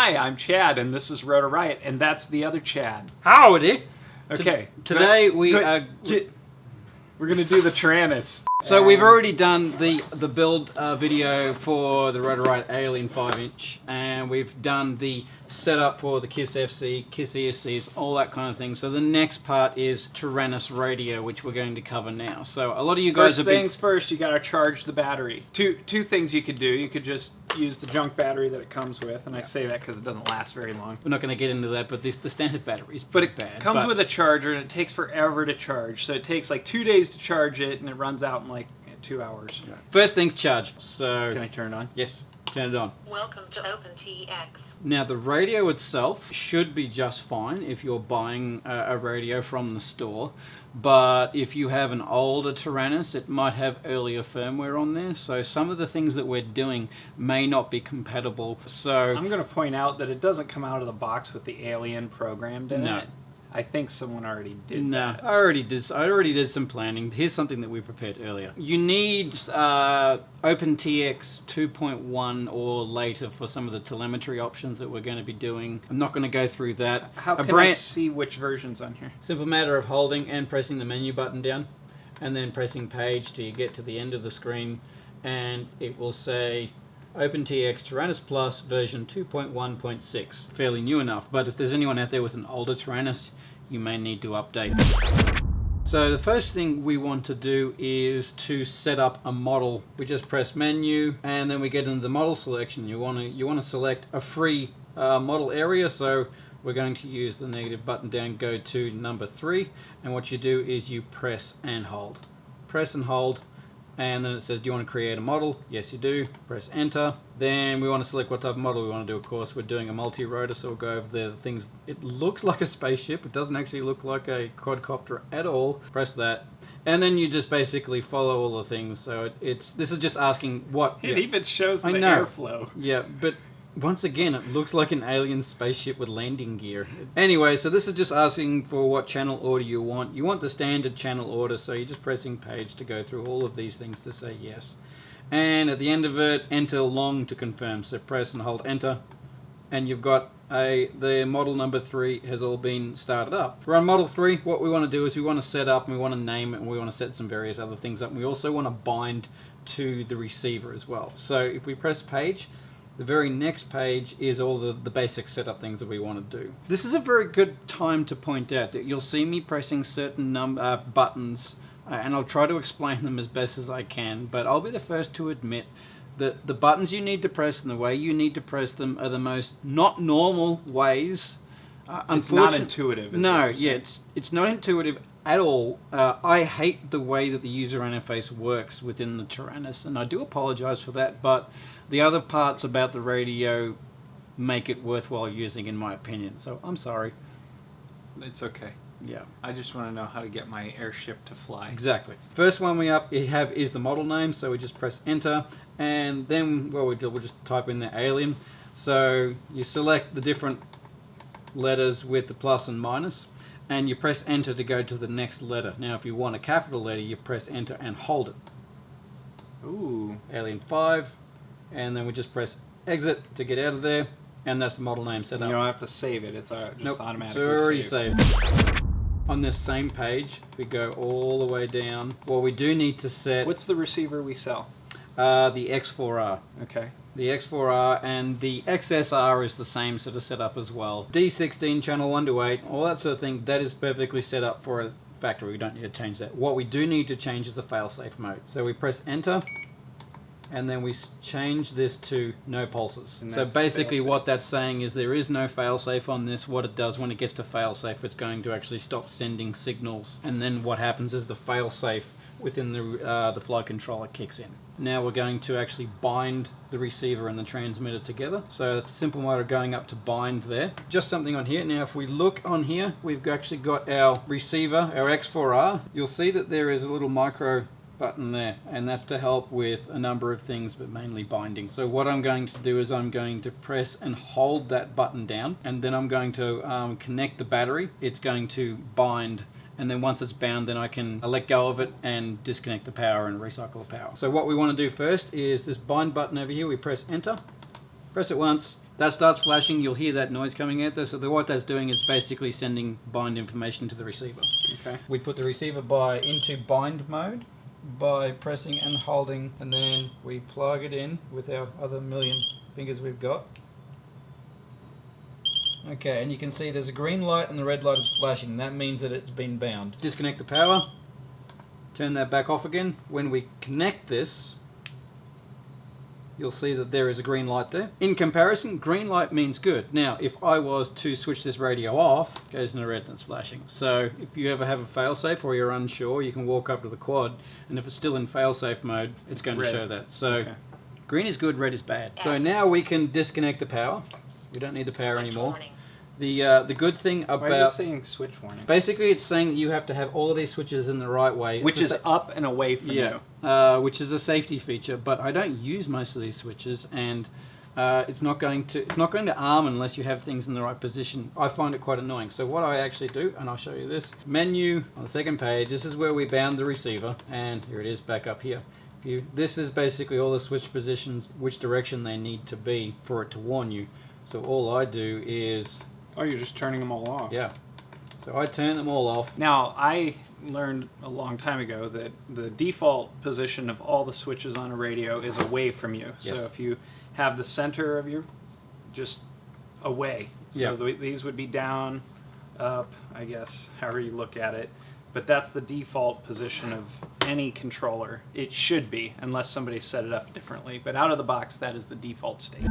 Hi, I'm Chad, and this is Rotor Riot, and that's the other Chad. Howdy! Okay. Today we're going to do the Taranis. So we've already done the build video for the Rotor Riot Alien 5-inch, and we've done the setup for the KISS FC, KISS ESCs, all that kind of thing. So the next part is Taranis radio, which we're going to cover now. So a lot of you guys First things first, you got to charge the battery. Two things you could do. You could just use the junk battery that it comes with, and I say that because it doesn't last very long. We're not going to get into that, but the standard battery is pretty bad. It comes with a charger, and it takes forever to charge. So it takes like 2 days to charge it, and it runs out in like 2 hours. Yeah. First things charge. So can I turn it on? Yes, turn it on. Welcome to OpenTX. Now the radio itself should be just fine if you're buying a radio from the store, but if you have an older Taranis, it might have earlier firmware on there, so some of the things that we're doing may not be compatible. So I'm going to point out that it doesn't come out of the box with the Alien programmed in it. I think someone already did that. I already did some planning. Here's something that we prepared earlier. You need OpenTX 2.1 or later for some of the telemetry options that we're going to be doing. I'm not going to go through that. How can I see which version's on here? Simple matter of holding and pressing the menu button down, and then pressing page till you get to the end of the screen, and it will say OpenTX Taranis Plus version 2.1.6. Fairly new enough, but if there's anyone out there with an older Taranis, you may need to update. So the first thing we want to do is to set up a model. We just press menu, and then we get into the model selection. You want to select a free model area, so we're going to use the negative button down, go to number 3, and what you do is you press and hold. Press and hold, and then it says, do you want to create a model? Yes, you do. Press enter. Then we want to select what type of model we want to do. Of course, we're doing a multi-rotor, so we'll go over the things. It looks like a spaceship. It doesn't actually look like a quadcopter at all. Press that. And then you just basically follow all the things. So this is just asking what... It even shows the airflow. Yeah, but once again, it looks like an alien spaceship with landing gear. Anyway, so this is just asking for what channel order you want. You want the standard channel order, so you're just pressing page to go through all of these things to say yes. And at the end of it, enter long to confirm. So press and hold enter, and you've got the model number 3 has all been started up. We're on model 3. What we want to do is we want to set up, and we want to name it, and we want to set some various other things up. And we also want to bind to the receiver as well. So if we press page, the very next page is all the basic setup things that we want to do. This is a very good time to point out that you'll see me pressing certain buttons, and I'll try to explain them as best as I can, but I'll be the first to admit that the buttons you need to press and the way you need to press them are the most not normal ways. It's not intuitive. No, yeah, it's not intuitive at all. I hate the way that the user interface works within the Taranis, and I do apologize for that, but the other parts about the radio make it worthwhile using, in my opinion. So I'm sorry. It's okay. Yeah. I just want to know how to get my airship to fly. Exactly. First one we have is the model name, so we just press enter, and then what we'll just type in the alien. So you select the different letters with the plus and minus, and you press enter to go to the next letter. Now if you want a capital letter, you press enter and hold it. Ooh. Alien 5, and then we just press exit to get out of there, and that's the model name set up. You don't have to save it, it's just automatically it's already saved. On this same page, we go all the way down. Well, we do need to set... What's the receiver we sell? The X4R. Okay. The X4R, and the XSR is the same sort of setup as well. D16, channel 1 to 8, all that sort of thing, that is perfectly set up for a factory. We don't need to change that. What we do need to change is the failsafe mode. So we press enter, and then we change this to no pulses. So basically what that's saying is there is no failsafe on this. What it does when it gets to failsafe, it's going to actually stop sending signals, and then what happens is the failsafe within the flight controller kicks in. Now we're going to actually bind the receiver and the transmitter together. So it's a simple matter of going up to bind there. Just something on here. Now if we look on here, we've actually got our receiver, our X4R. You'll see that there is a little micro button there, and that's to help with a number of things, but mainly binding. So what I'm going to do is I'm going to press and hold that button down, and then I'm going to connect the battery. It's going to bind, and then once it's bound, then I can let go of it and disconnect the power and recycle the power. So what we want to do first is this bind button over here. We press enter, press it once, that starts flashing, you'll hear that noise coming out there. So what that's doing is basically sending bind information to the receiver. Okay. We put the receiver into bind mode by pressing and holding, and then we plug it in with our other million fingers we've got. Okay, and you can see there's a green light and the red light is flashing. That means that it's been bound. Disconnect the power, turn that back off again. When we connect this, you'll see that there is a green light there. In comparison, green light means good. Now, if I was to switch this radio off, it goes in the red and it's flashing. So if you ever have a failsafe or you're unsure, you can walk up to the quad, and if it's still in failsafe mode, it's going red. to show that. So Okay. green is good, red is bad. So now we can disconnect the power. We don't need the power Switch anymore. warning. The good thing Why is about... it saying switch warning? Basically, it's saying that you have to have all of these switches in the right way. Which is up and away from you. Which is a safety feature, but I don't use most of these switches, and it's not going to arm unless you have things in the right position. I find it quite annoying. So what I actually do, and I'll show you this menu on the second page. This is where we bound the receiver, and here it is back up here. This is basically all the switch positions, which direction they need to be for it to warn you. So all I do is... Oh, you're just turning them all off. Yeah. So I turn them all off. Now, I learned a long time ago that the default position of all the switches on a radio is away from you. So Yes. if you have the center of your, just away. So Yeah. these would be down, up, I guess, however you look at it. But that's the default position of any controller. It should be, unless somebody set it up differently. But out of the box, that is the default state.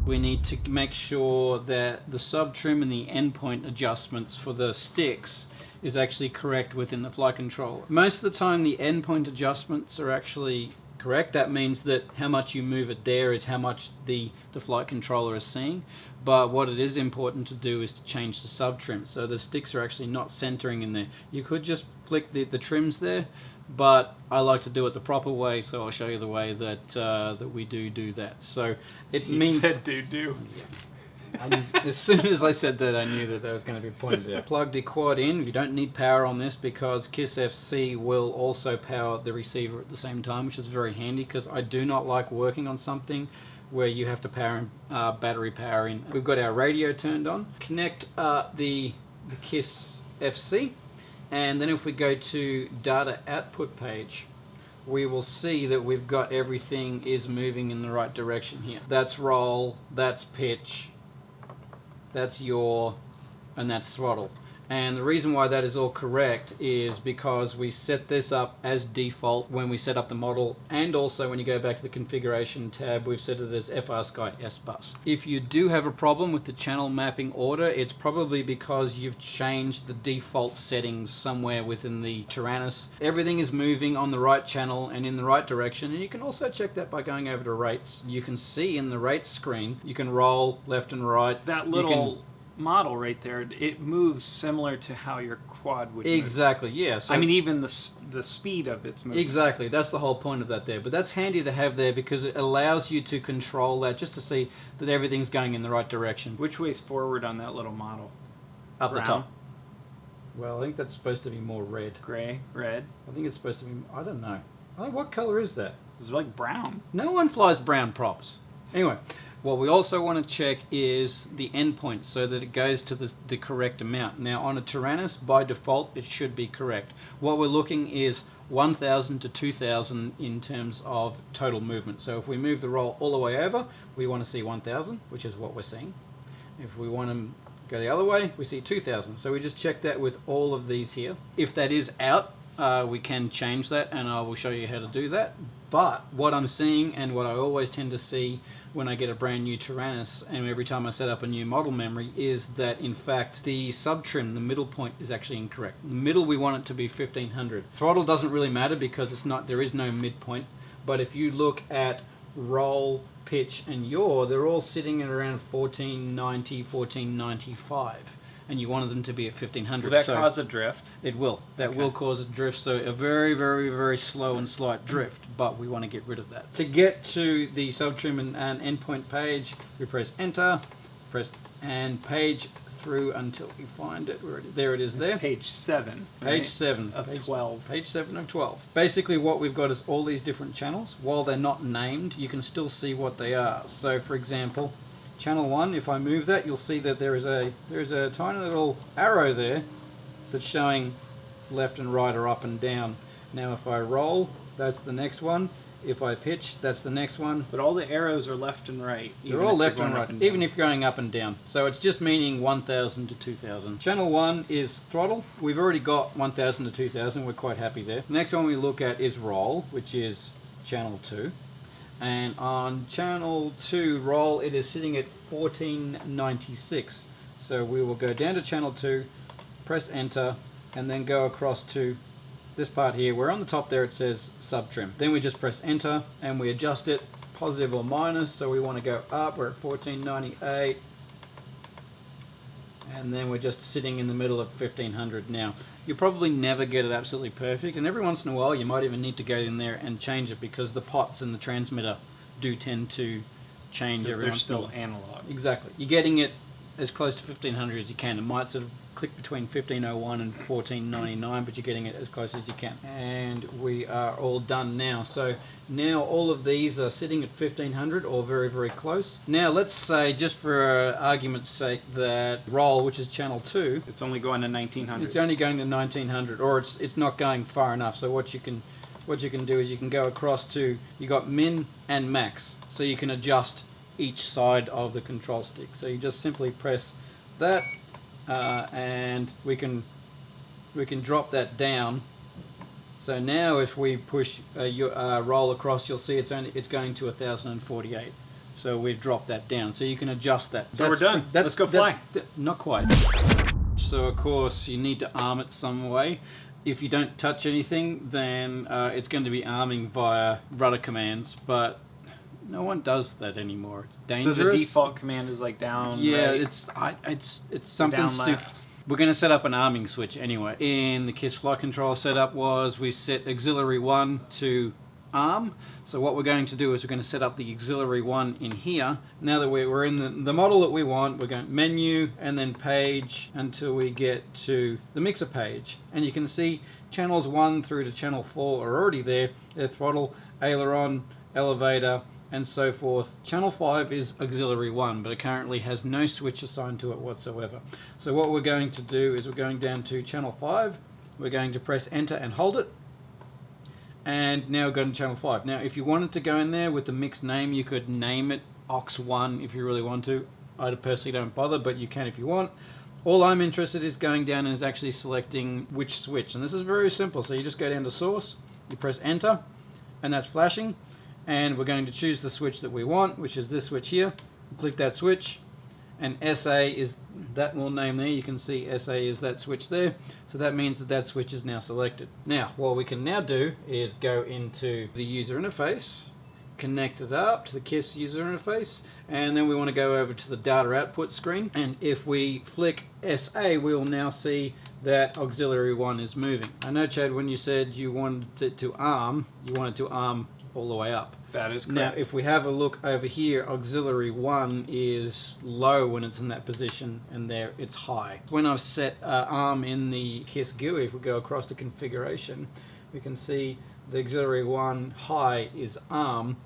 We need to make sure that the sub-trim and the endpoint adjustments for the sticks is actually correct within the flight controller. Most of the time the endpoint adjustments are actually correct. That means that how much you move it there is how much the flight controller is seeing. But what it is important to do is to change the sub-trim. So the sticks are actually not centering in there. You could just flick the trims there, but I like to do it the proper way, so I'll show you the way that that we do that. So it He means... said do. As soon as I said that, I knew that there was going to be pointed out. Plug the quad in. You don't need power on this because KISS FC will also power the receiver at the same time, which is very handy because I do not like working on something where you have to power battery power in. We've got our radio turned on. Connect the KISS FC, and then if we go to data output page, we will see that we've got everything is moving in the right direction here. That's roll, that's pitch, that's yaw, and that's throttle. And the reason why that is all correct is because we set this up as default when we set up the model, and also when you go back to the configuration tab, we've set it as FrSky S-Bus. If you do have a problem with the channel mapping order, it's probably because you've changed the default settings somewhere within the Taranis. Everything is moving on the right channel and in the right direction, and you can also check that by going over to rates. You can see in the rates screen, you can roll left and right. That You little model right there, it moves similar to how your quad would move. Exactly, yeah. So I mean, even the speed of its movement. exactly, that's the whole point of that there. But that's handy to have there because it allows you to control that, just to see that everything's going in the right direction. Which way's forward on that little model? Up the Brown? top. Well, I think that's supposed to be more red. Gray, red. I think it's supposed to be, I don't know. What color is that? It's like brown. No one flies brown props. Anyway, what we also want to check is the endpoint so that it goes to the correct amount. Now on a Taranis, by default, it should be correct. What we're looking is 1,000 to 2,000 in terms of total movement. So if we move the roll all the way over, we want to see 1,000, which is what we're seeing. If we want to go the other way, we see 2,000. So we just check that with all of these here. If that is out, we can change that, and I will show you how to do that. But what I'm seeing, and what I always tend to see when I get a brand new Taranis, and every time I set up a new model memory, is that in fact the sub-trim, the middle point, is actually incorrect. In the middle we want it to be 1500. Throttle doesn't really matter because it's not, there is no midpoint. But if you look at roll, pitch, and yaw, they're all sitting at around 1490, 1495. And you wanted them to be at 1500. Will that cause a drift? It will. That will cause a drift, so a very, very, very slow and slight drift, but we want to get rid of that. To get to the sub-trim and endpoint page, we press enter, press and page through until we find it. There it is there. It's page 7. Page right? 7. Of page 12. Page 7 of 12. Basically what we've got is all these different channels. While they're not named, you can still see what they are. So for example, Channel 1, if I move that, you'll see that there is a tiny little arrow there that's showing left and right or up and down. Now if I roll, that's the next one. If I pitch, that's the next one. But all the arrows are left and right. They're all left and right, even if you're going up and down. So it's just meaning 1000 to 2000. Channel 1 is throttle. We've already got 1000 to 2000. We're quite happy there. The next one we look at is roll, which is channel 2. And on channel 2 roll, it is sitting at 1496. So we will go down to channel 2, press enter, and then go across to this part here, where on the top there it says subtrim. Then we just press enter and we adjust it, positive or minus. So we want to go up, we're at 1498. And then we're just sitting in the middle of 1500 now. You'll probably never get it absolutely perfect, and every once in a while you might even need to go in there and change it, because the pots and the transmitter do tend to change every once in a while. They're still analog. Exactly. You're getting it as close to 1500 as you can. It might sort of click between 1501 and 1499, but you're getting it as close as you can. And we are all done now. So now all of these are sitting at 1500 or very, very close. Now let's say, just for argument's sake, that roll, which is channel 2, It's only going to 1900. it's only going to 1900, or it's not going far enough. So what you can do is you can go across to, you got min and max, so you can adjust each side of the control stick. So you just simply press that, and we can drop that down. So now if we push roll across, you'll see it's going to 1048. So we've dropped that down. So you can adjust that. So we're done. Let's go fly. Not quite. So of course you need to arm it some way. If you don't touch anything, then it's going to be arming via rudder commands, but no one does that anymore. It's dangerous. So the default command is like down. Yeah, right? it's something Down stupid. left. We're going to set up an arming switch anyway. In the KISS flight control setup was we set auxiliary 1 to arm. So what we're going to do is we're going to set up the auxiliary 1 in here. Now that we're in the model that we want, we're going menu and then page until we get to the mixer page. And you can see channels 1 through to channel 4 are already there. They're throttle, aileron, elevator, and so forth. Channel 5 is auxiliary 1, but it currently has no switch assigned to it whatsoever. So what we're going to do is we're going down to channel 5, we're going to press enter and hold it, and now we're going to channel 5. Now if you wanted to go in there with the mixed name, you could name it aux1 if you really want to. I personally don't bother, but you can if you want. All I'm interested is going down and is actually selecting which switch, and this is very simple. So you just go down to source, you press enter, and that's flashing. And we're going to choose the switch that we want, which is this switch here. Click that switch, and SA is that little name there. You can see SA is that switch there. So that means that that switch is now selected. Now, what we can now do is go into the user interface, connect it up to the KISS user interface, and then we want to go over to the data output screen. And if we flick SA, we will now see that auxiliary 1 is moving. I know, Chad, when you said you wanted it to arm, you wanted to arm all the way up. That is correct. Now, if we have a look over here, auxiliary 1 is low when it's in that position, and there it's high. When I've set arm in the KISS GUI, if we go across the configuration, we can see the auxiliary 1 high is arm,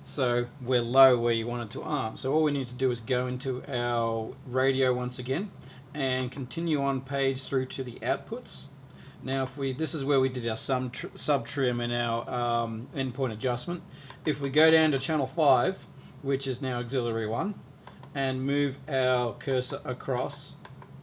so we're low where you want it to arm. So all we need to do is go into our radio once again and continue on page through to the outputs. Now, this is where we did our sub trim and our endpoint adjustment. If we go down to channel 5, which is now auxiliary 1, and move our cursor across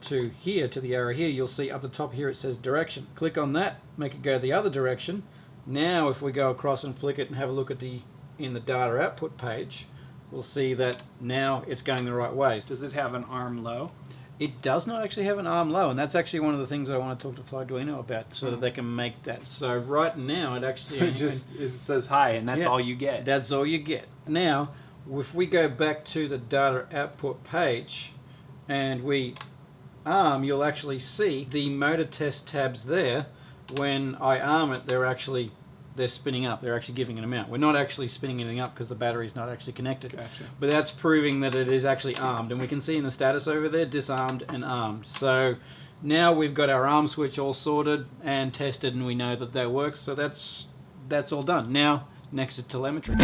to here, to the arrow here, you'll see up the top here it says direction. Click on that, make it go the other direction. Now if we go across and flick it and have a look at in the data output page, we'll see that now it's going the right way. Does it have an arm low? It does not actually have an arm low, and that's actually one of the things I want to talk to Flyduino about, so that they can make that. So right now it actually it says hi, and that's all you get. That's all you get. Now, if we go back to the data output page and we arm, you'll actually see the motor test tabs there. When I arm it, they're spinning up. They're actually giving an amount. We're not actually spinning anything up because the battery's not actually connected. Gotcha. But that's proving that it is actually armed. And we can see in the status over there, disarmed and armed. So now we've got our arm switch all sorted and tested, and we know that that works. So that's all done. Now, next is telemetry.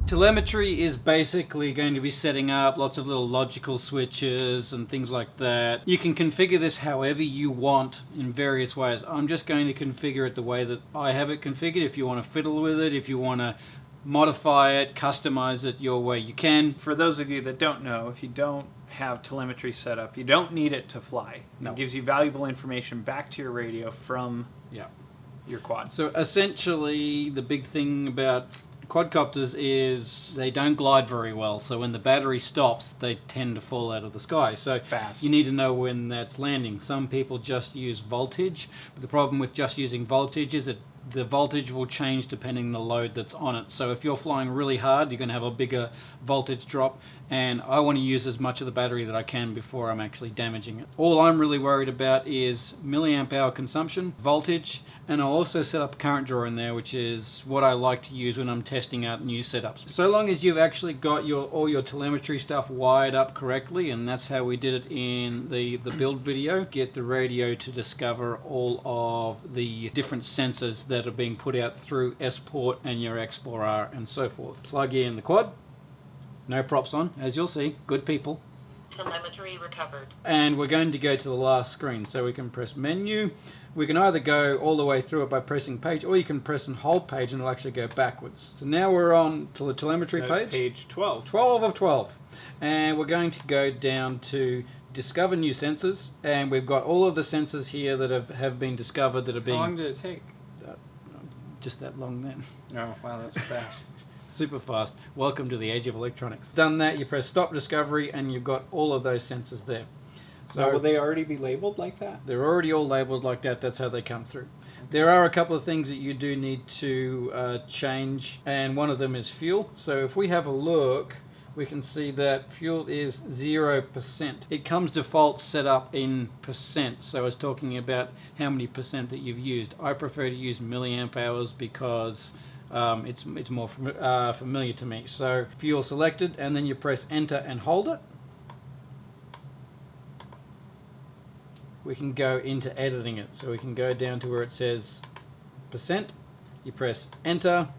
Telemetry is basically going to be setting up lots of little logical switches and things like that. You can configure this however you want in various ways. I'm just going to configure it the way that I have it configured. If you want to fiddle with it, if you want to modify it, customize it your way, you can. For those of you that don't know, if you don't have telemetry set up, you don't need it to fly. No. It gives you valuable information back to your radio from your quad. So essentially, the big thing about quadcopters is they don't glide very well. So when the battery stops, they tend to fall out of the sky. So Fast. you need to know when that's landing. Some people just use voltage. But the problem with just using voltage is that the voltage will change depending on the load that's on it. So if you're flying really hard, you're going to have a bigger voltage drop, and I want to use as much of the battery that I can before I'm actually damaging it. All I'm really worried about is milliamp hour consumption, voltage, and I'll also set up a current drawer in there, which is what I like to use when I'm testing out new setups. So long as you've actually got all your telemetry stuff wired up correctly, and that's how we did it in the build video, get the radio to discover all of the different sensors that are being put out through S-Port and your Explorer and so forth. Plug in the quad, no props on, as you'll see, good people. Telemetry recovered. And we're going to go to the last screen, so we can press menu. We can either go all the way through it by pressing page, or you can press and hold page and it'll actually go backwards. So now we're on to the telemetry page. Page 12. 12 of 12. And we're going to go down to discover new sensors, and we've got all of the sensors here that have been discovered that are being... How long did it take? Just that long then. Oh, wow, that's fast. Super fast. Welcome to the age of electronics. Done that, you press stop discovery, and you've got all of those sensors there. So will they already be labeled like that? They're already all labeled like that. That's how they come through. There are a couple of things that you do need to change, and one of them is fuel. So if we have a look, we can see that fuel is 0%. It comes default set up in percent, so it's talking about how many percent that you've used. I prefer to use milliamp hours because it's more familiar to me. So fuel selected, and then you press enter and hold it. We can go into editing it. So we can go down to where it says percent. You press enter,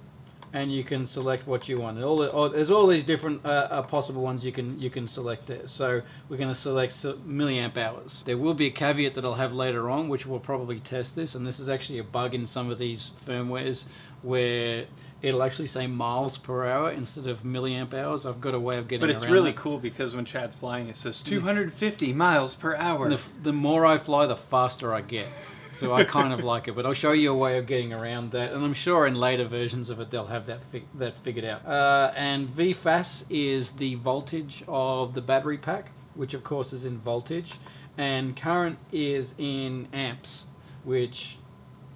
and you can select what you want. There's all these different possible ones you can select there. So we're going to select milliamp hours. There will be a caveat that I'll have later on, which will probably test this, and this is actually a bug in some of these firmwares where it'll actually say miles per hour instead of milliamp hours. I've got a way of getting around But it's really that. cool because when Chad's flying, it says 250 miles per hour. The more I fly, the faster I get. So I kind of like it, but I'll show you a way of getting around that, and I'm sure in later versions of it they'll have that figured out. And VFAS is the voltage of the battery pack, which of course is in voltage, and current is in amps, which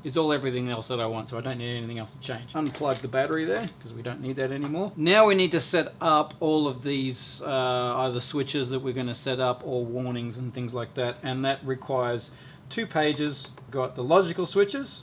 is everything else that I want, so I don't need anything else to change. Unplug the battery there, because we don't need that anymore. Now we need to set up all of these either switches that we're going to set up or warnings and things like that, and that requires 2 pages. We've got the logical switches,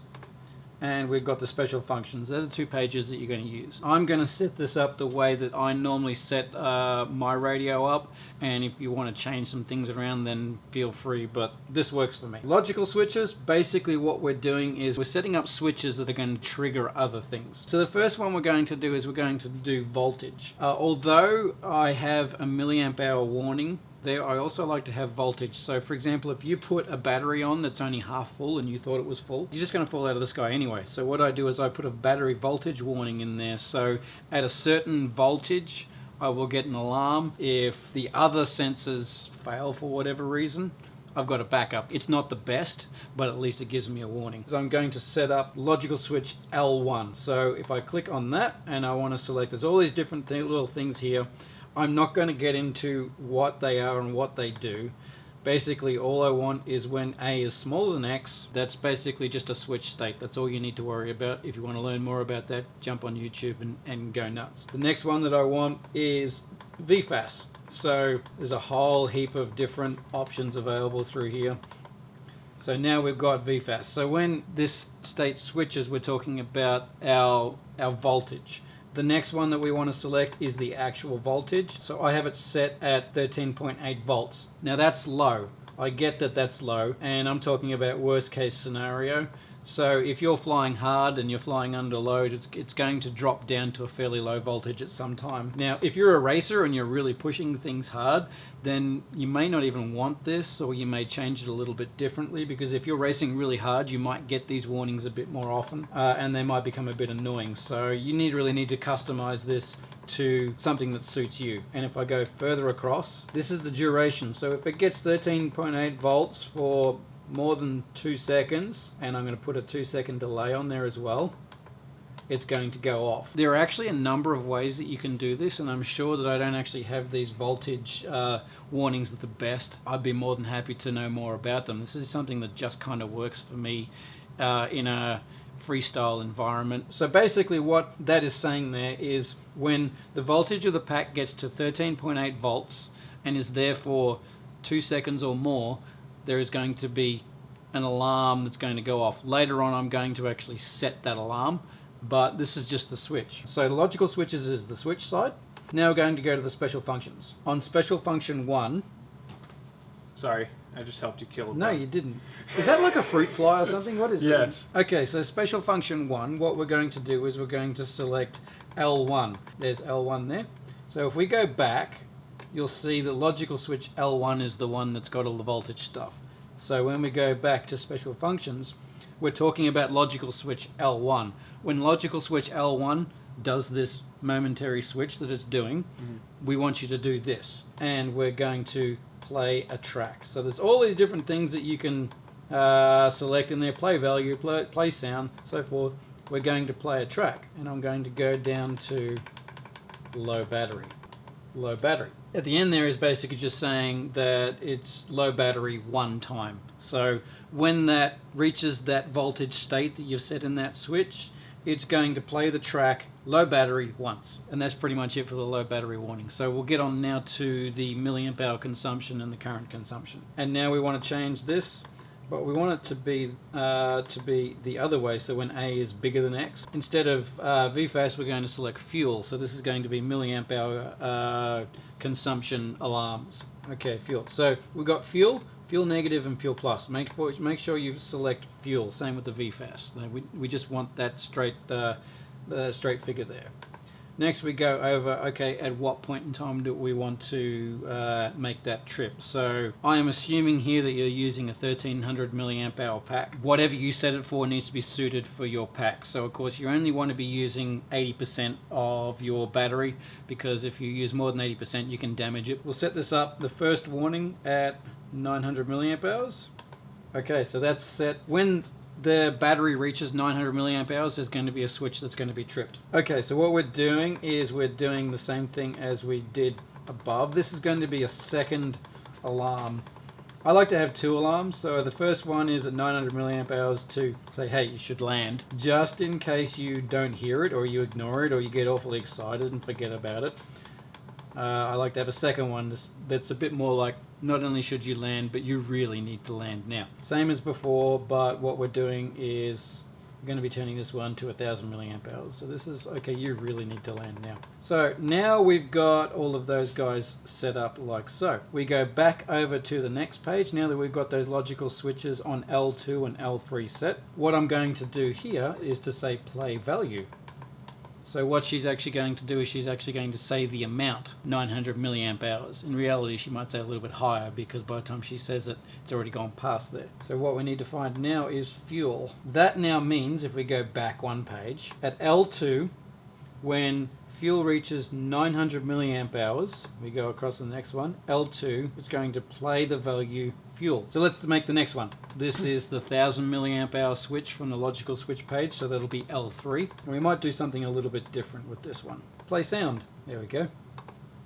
and we've got the special functions. They're the 2 pages that you're going to use. I'm going to set this up the way that I normally set my radio up, and if you want to change some things around, then feel free, but this works for me. Logical switches, basically what we're doing is we're setting up switches that are going to trigger other things. So the first one we're going to do is we're going to do voltage. Although I have a milliamp hour warning there, I also like to have voltage. So for example, if you put a battery on that's only half full and you thought it was full, you're just going to fall out of the sky anyway. So what I do is I put a battery voltage warning in there. So at a certain voltage, I will get an alarm. If the other sensors fail for whatever reason, I've got a backup. It's not the best, but at least it gives me a warning. So I'm going to set up logical switch L1. So if I click on that and I want to select, there's all these different little things here. I'm not going to get into what they are and what they do. Basically, all I want is when A is smaller than X, that's basically just a switch state. That's all you need to worry about. If you want to learn more about that, jump on YouTube and go nuts. The next one that I want is VFAS. So there's a whole heap of different options available through here. So now we've got VFAS. So when this state switches, we're talking about our voltage. The next one that we want to select is the actual voltage. So I have it set at 13.8 volts. Now that's low. I get that that's low, and I'm talking about worst case scenario. So if you're flying hard and you're flying under load, it's going to drop down to a fairly low voltage at some time. Now, if you're a racer and you're really pushing things hard, then you may not even want this, or you may change it a little bit differently, because if you're racing really hard, you might get these warnings a bit more often, and they might become a bit annoying. So you really need to customize this to something that suits you. And if I go further across, this is the duration. So if it gets 13.8 volts for more than 2 seconds, and I'm going to put a 2-second delay on there as well, it's going to go off. There are actually a number of ways that you can do this, and I'm sure that I don't actually have these voltage warnings at the best. I'd be more than happy to know more about them. This is something that just kind of works for me in a freestyle environment. So basically what that is saying there is when the voltage of the pack gets to 13.8 volts and is there for 2 seconds or more, there is going to be an alarm that's going to go off. Later on I'm going to actually set that alarm, but this is just the switch. So the logical switches is the switch side. Now we're going to go to the special functions. On special function 1... Sorry, I just helped you kill a No, bug. you didn't. Is that like a fruit fly or something? What is Yes. it? Okay, so special function 1, what we're going to do is we're going to select L1. There's L1 there. So if we go back, you'll see the logical switch L1 is the one that's got all the voltage stuff. So when we go back to special functions, we're talking about logical switch L1. When logical switch L1 does this momentary switch that it's doing, we want you to do this. And we're going to play a track. So there's all these different things that you can select in there: play value, play sound, so forth. We're going to play a track, and I'm going to go down to low battery. Low battery. At the end there is basically just saying that it's low battery one time. So when that reaches that voltage state that you've set in that switch, it's going to play the track low battery once. And that's pretty much it for the low battery warning. So we'll get on now to the milliamp hour consumption and the current consumption. And now we want to change this, but we want it to be the other way, so when A is bigger than X. Instead of VFAS, we're going to select fuel. So this is going to be milliamp hour consumption alarms. Okay, fuel. So we've got fuel negative, and fuel plus. Make sure you select fuel. Same with the VFAS. We just want that straight figure there. Next we go over, okay, at what point in time do we want to make that trip? So I am assuming here that you're using a 1300 milliamp hour pack. Whatever you set it for needs to be suited for your pack. So of course you only want to be using 80% of your battery, because if you use more than 80% you can damage it. We'll set this up, the first warning, at 900 milliamp hours. Okay, so that's set. When the battery reaches 900 milliamp hours, there's going to be a switch that's going to be tripped. Okay, so what we're doing is we're doing the same thing as we did above. This is going to be a second alarm. I like to have 2 alarms. So the first one is at 900 milliamp hours to say, hey, you should land, just in case you don't hear it, or you ignore it, or you get awfully excited and forget about it. I like to have a second one that's a bit more like, not only should you land, but you really need to land now. Same as before, but what we're doing is we're going to be turning this one to 1000 milliamp hours. So this is, okay, you really need to land now. So now we've got all of those guys set up like so. We go back over to the next page. Now that we've got those logical switches on L2 and L3 set, what I'm going to do here is to say play value. So what she's actually going to do is she's actually going to say the amount, 900 milliamp hours. In reality, she might say a little bit higher, because by the time she says it, it's already gone past there. So what we need to find now is fuel. That now means, if we go back one page, at L2, when fuel reaches 900 milliamp hours, we go across to the next one, L2, it's going to play the value fuel. So let's make the next one. This is the 1000 milliamp hour switch from the logical switch page, so that'll be L3. And we might do something a little bit different with this one. Play sound. There we go.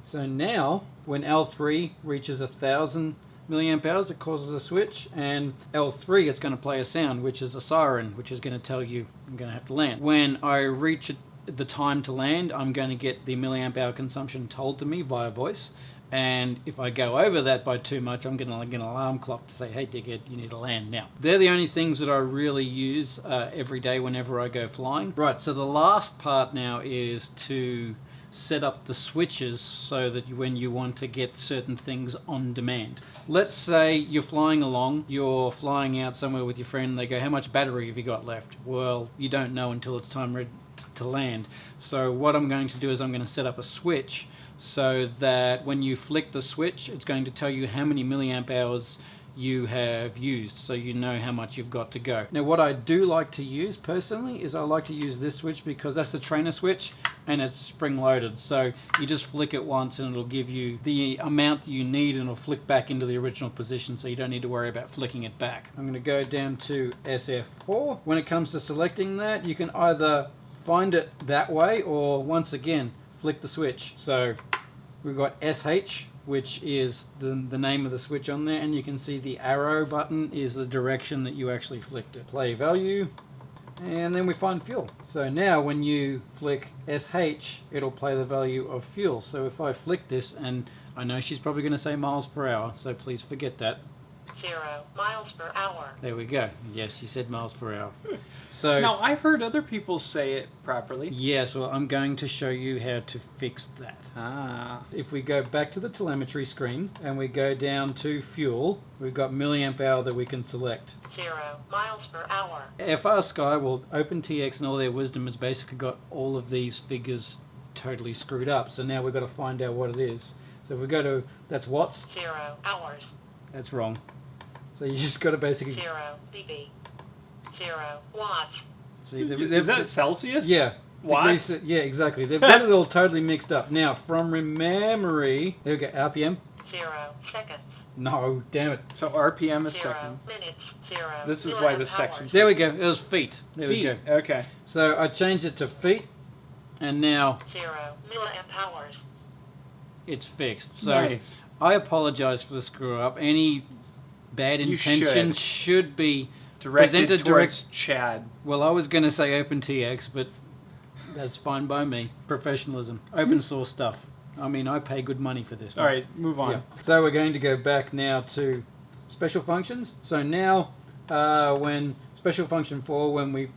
So now, when L3 reaches 1000 milliamp hours, it causes a switch, and L3, it's going to play a sound, which is a siren, which is going to tell you I'm going to have to land. When I reach the time to land, I'm going to get the milliamp hour consumption told to me via voice. And if I go over that by too much, I'm going to get an alarm clock to say, hey, dickhead, you need to land now. They're the only things that I really use every day whenever I go flying. Right, so the last part now is to set up the switches so that when you want to get certain things on demand. Let's say you're flying along, you're flying out somewhere with your friend, and they go, how much battery have you got left? Well, you don't know until it's time to land. So what I'm going to do is I'm going to set up a switch so that when you flick the switch, it's going to tell you how many milliamp hours you have used, so you know how much you've got to go. Now what I do like to use personally is I like to use this switch because that's the trainer switch and it's spring loaded, so you just flick it once and it'll give you the amount that you need and it'll flick back into the original position, so you don't need to worry about flicking it back. I'm going to go down to SF4. When it comes to selecting that, you can either find it that way or once again flick the switch. So we've got SH, which is the name of the switch on there, and you can see the arrow button is the direction that you actually flicked it. Play value, and then we find fuel. So now when you flick SH, it'll play the value of fuel. So if I flick this, and I know she's probably going to say miles per hour, so please forget that. 0 miles per hour. There we go. Yes, she said miles per hour. So Now, I've heard other people say it properly. yes, well, I'm going to show you how to fix that. Ah. If we go back to the telemetry screen and we go down to fuel, we've got milliamp hour that we can select. 0 miles per hour. FR Sky, well, OpenTX and all their wisdom has basically got all of these figures totally screwed up. So now we've got to find out what it is. So if we go to, that's watts, 0 hours. that's wrong. So you just got to basically 0 dB. 0 watts. see. Is that Celsius? Yeah. Watts? Degrees, yeah, exactly. They've got it all totally mixed up. Now, from memory, there we go, RPM. 0 seconds. No, damn it. So RPM is 0 seconds. minutes. 0 This is why milliamp this hours. section- There we go. It was feet. There we Feet. go. Okay. So I changed it to feet, and now 0 milliamp hours. it's fixed. So Nice. I apologize for the screw up. Any bad You intention should. should be Directed presented towards Chad. Well, I was going to say OpenTX, but that's fine by me. Professionalism, open source stuff. I mean, I pay good money for this. All right, move on. Yeah. So we're going to go back now to special functions. So now, when special function 4, when we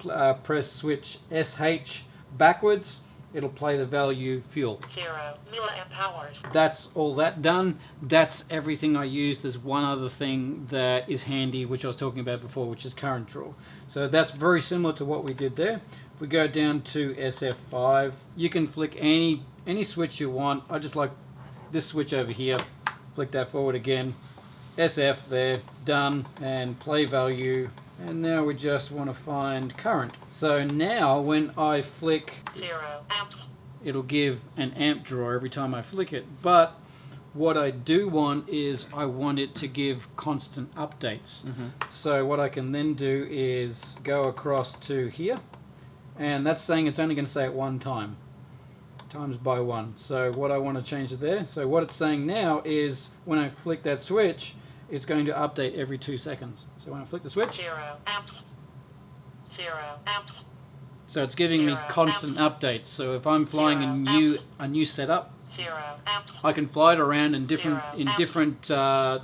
press switch SH backwards, it'll play the value fuel. 0 milliamp hours. That's all that done. That's everything I used. There's one other thing that is handy, which I was talking about before, which is current draw. So that's very similar to what we did there. If we go down to SF5, you can flick any switch you want. I just like this switch over here. Flick that forward again. SF there, done, and play value. And now we just want to find current. So now when I flick, 0 amps. it'll give an amp draw every time I flick it. But what I do want is I want it to give constant updates. So what I can then do is go across to here, and that's saying it's only going to say it one time, times by 1. So what I want to change it there. So what it's saying now is when I flick that switch, it's going to update every 2 seconds. So when I flick the switch, 0 amps. 0 amps. so it's giving me 0 constant updates. So if I'm flying 0 a new setup, 0 amps. I can fly it around in different 0 amps.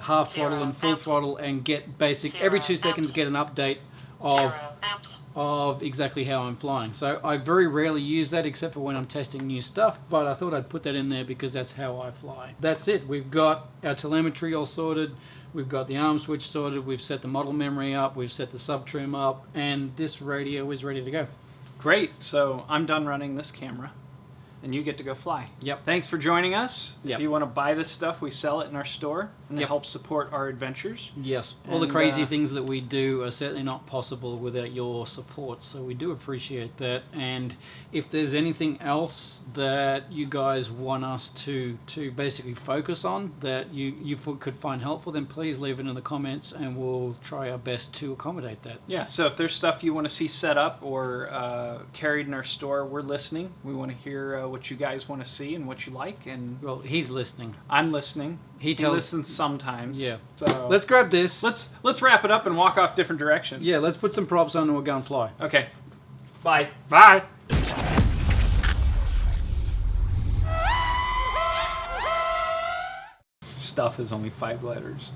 half throttle 0 and full amps. throttle and get basic 0 every 2 seconds amps. get an update 0 of amps. exactly how I'm flying. So I very rarely use that except for when I'm testing new stuff, but I thought I'd put that in there because that's how I fly. That's it. We've got our telemetry all sorted. We've got the arm switch sorted. We've set the model memory up. We've set the subtrim up, and this radio is ready to go. Great. So I'm done running this camera, and you get to go fly. Yep. Thanks for joining us. Yep. If you want to buy this stuff, we sell it in our store, and it Yep. helps support our adventures. Yes. All the And, crazy things that we do are certainly not possible without your support, so we do appreciate that. And if there's anything else that you guys want us to basically focus on that you could find helpful, then please leave it in the comments and we'll try our best to accommodate that. Yeah, so if there's stuff you want to see set up or carried in our store, we're listening. We want to hear what you guys want to see and what you like, and Well, he's listening. I'm listening. He He listens sometimes. Yeah. So Let's grab this. let's wrap it up and walk off different directions. Yeah, let's put some props on and we'll go and fly. Okay. Bye. Bye. Stuff is only 5 letters.